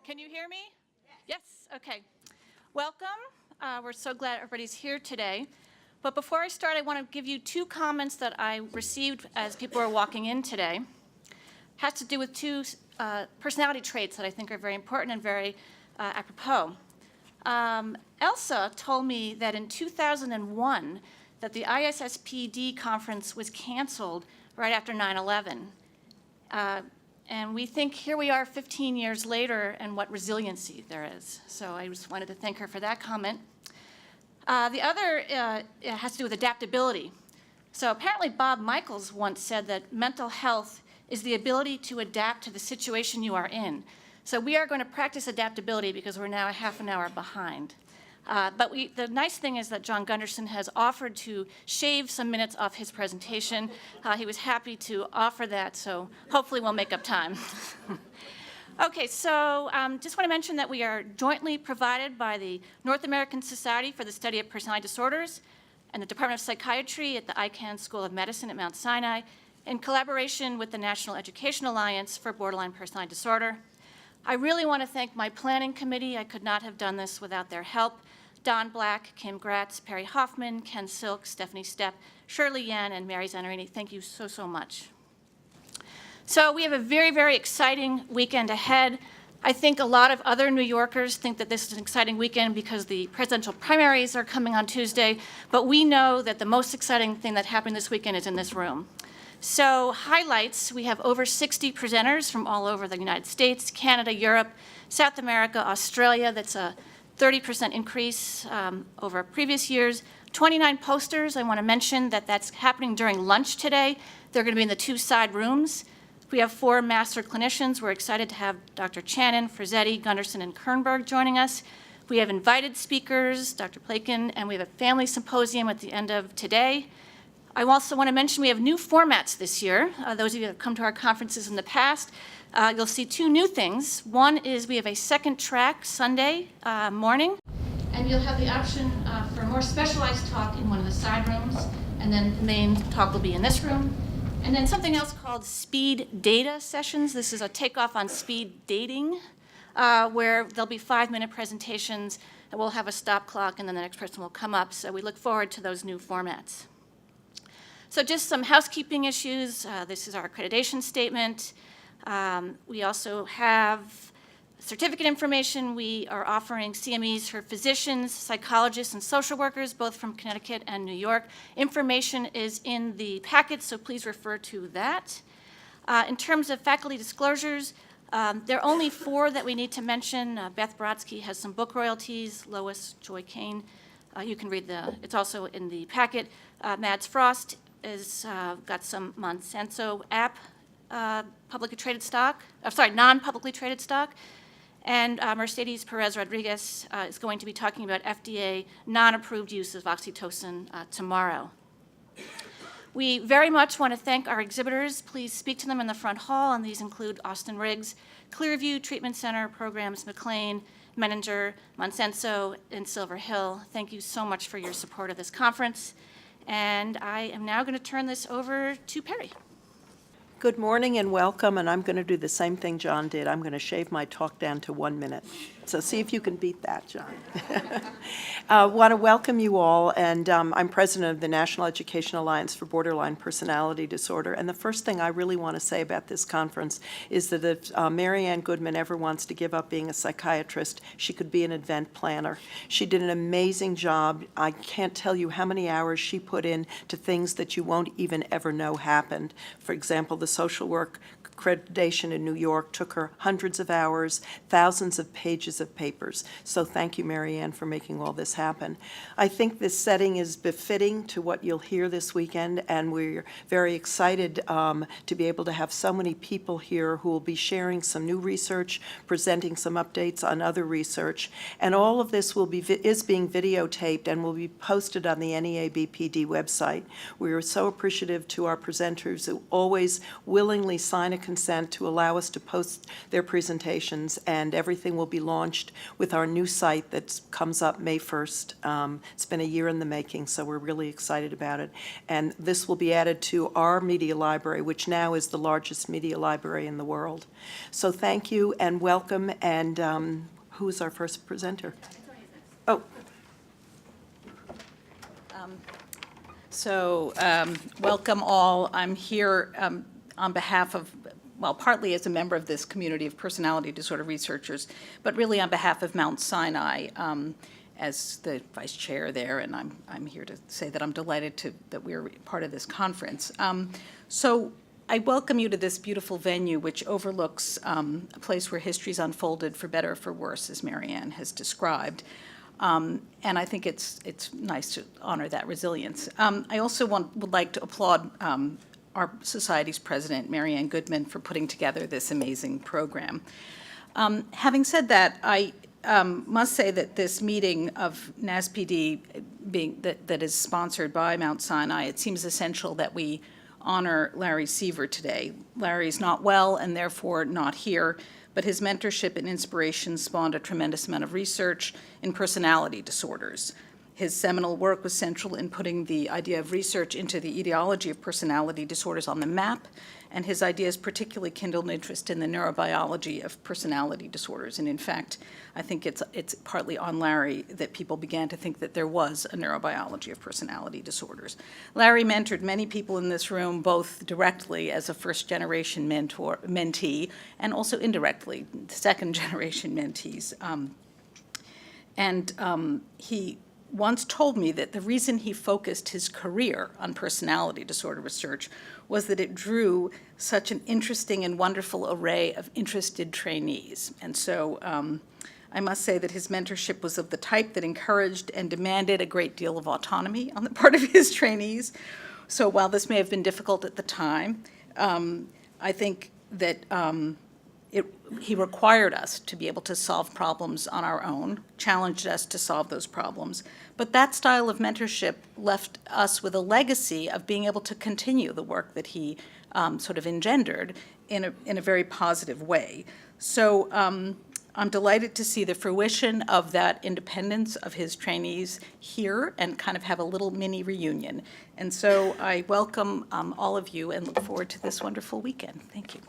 Can you hear me? Yes. Okay. Welcome. We're so glad everybody's here today. But before I start, I want to give you two comments that I received as people were walking in today. It has to do with two personality traits that I think are very important and very apropos. Elsa told me that in 2001 that the ISSPD conference was canceled right after 9/11. And we think here we are 15 years later and what resiliency there is. So I just wanted to thank her for that comment. The other has to do with adaptability. So apparently Bob Michaels once said that mental health is the ability to adapt to the situation you are in. So we are going to practice adaptability because we're now a half an hour behind. But the nice thing is that John Gunderson has offered to shave some minutes off his presentation. He was happy to offer that, so hopefully we'll make up time. Okay, so just want to mention that we are jointly provided by the North American Society for the Study of Personality Disorders and the Department of Psychiatry at the Icahn School of Medicine at Mount Sinai in collaboration with the National Education Alliance for Borderline Personality Disorder. I really want to thank my planning committee. I could not have done this without their help. Don Black, Kim Gratz, Perry Hoffman, Ken Silk, Stephanie Stepp, Shirley Yen, and Mary Zanarini. Thank you so, so much. So we have a very, very exciting weekend ahead. I think a lot of other New Yorkers think that this is an exciting weekend because the presidential primaries are coming on Tuesday, but we know that the most exciting thing that happened this weekend is in this room. So highlights, we have over 60 presenters from all over the United States, Canada, Europe, South America, Australia. That's a 30% increase over previous years. 29 posters. I want to mention that that's happening during lunch today. They're going to be in the two side rooms. We have 4 master clinicians. We're excited to have Dr. Channon, Frazzetti, Gunderson, and Kernberg joining us. We have invited speakers, Dr. Plakin, and we have a family symposium at the end of today. I also want to mention we have new formats this year. Those of you that have come to our conferences in the past, you'll see 2 new things. One is we have a second track Sunday morning, and you'll have the option for a more specialized talk in one of the side rooms, and then the main talk will be in this room. And then something else called speed data sessions. This is a takeoff on speed dating, where there'll be 5-minute presentations, and we'll have a stop clock, and then the next person will come up. So we look forward to those new formats. So just some housekeeping issues. This is our accreditation statement. We also have certificate information. We are offering CMEs for physicians, psychologists, and social workers, both from Connecticut and New York. Information is in the packet, so please refer to that. In terms of faculty disclosures, there are only 4 that we need to mention. Beth Brodsky has some book royalties. Lois Joy Kane, you can read it's also in the packet. Mads Frost has got some Monsanto app non-publicly traded stock. And Mercedes Perez Rodriguez is going to be talking about FDA non-approved use of oxytocin tomorrow. We very much want to thank our exhibitors. Please speak to them in the front hall, and these include Austin Riggs, Clearview Treatment Center, Programs McLean, Menninger, Monsanto, and Silver Hill. Thank you so much for your support of this conference. And I am now going to turn this over to Perry. Good morning and welcome, and I'm going to do the same thing John did. I'm going to shave my talk down to 1 minute. So see if you can beat that, John. I want to welcome you all, and I'm president of the National Education Alliance for Borderline Personality Disorder. And the first thing I really want to say about this conference is that if Mary Ann Goodman ever wants to give up being a psychiatrist, she could be an event planner. She did an amazing job. I can't tell you how many hours she put in to things that you won't even ever know happened. For example, the social work accreditation in New York took her hundreds of hours, thousands of pages of papers. So thank you, Mary Ann, for making all this happen. I think this setting is befitting to what you'll hear this weekend, and we're very excited to be able to have so many people here who will be sharing some new research, presenting some updates on other research, and all of this is being videotaped and will be posted on the NEABPD website. We are so appreciative to our presenters who always willingly sign a consent to allow us to post their presentations, and everything will be launched with our new site that comes up May 1st. It's been a year in the making, so we're really excited about it. And this will be added to our media library, which now is the largest media library in the world. So thank you and welcome, and who is our first presenter? Oh, So, welcome all. I'm here on behalf of, well, partly as a member of this community of personality disorder researchers, but really on behalf of Mount Sinai as the vice chair there, and I'm here to say that I'm delighted that we're part of this conference. So I welcome you to this beautiful venue, which overlooks a place where history's unfolded for better or for worse, as Marianne has described. And I think it's nice to honor that resilience. I also would like to applaud our society's president, Marianne Goodman, for putting together this amazing program. Having said that, I must say that this meeting of NEABPD that is sponsored by Mount Sinai, it seems essential that we honor Larry Seaver today. Larry's not well and therefore not here, but his mentorship and inspiration spawned a tremendous amount of research in personality disorders. His seminal work was central in putting the idea of research into the etiology of personality disorders on the map, and his ideas particularly kindled interest in the neurobiology of personality disorders. And in fact, I think it's partly on Larry that people began to think that there was a neurobiology of personality disorders. Larry mentored many people in this room, both directly as a first-generation mentee, and also indirectly, second-generation mentees. He once told me that the reason he focused his career on personality disorder research was that it drew such an interesting and wonderful array of interested trainees. And so I must say that his mentorship was of the type that encouraged and demanded a great deal of autonomy on the part of his trainees. So while this may have been difficult at the time, I think that he required us to be able to solve problems on our own, challenged us to solve those problems. But that style of mentorship left us with a legacy of being able to continue the work that he sort of engendered in a very positive way. So I'm delighted to see the fruition of that independence of his trainees here and kind of have a little mini reunion. And so I welcome all of you and look forward to this wonderful weekend. Thank you.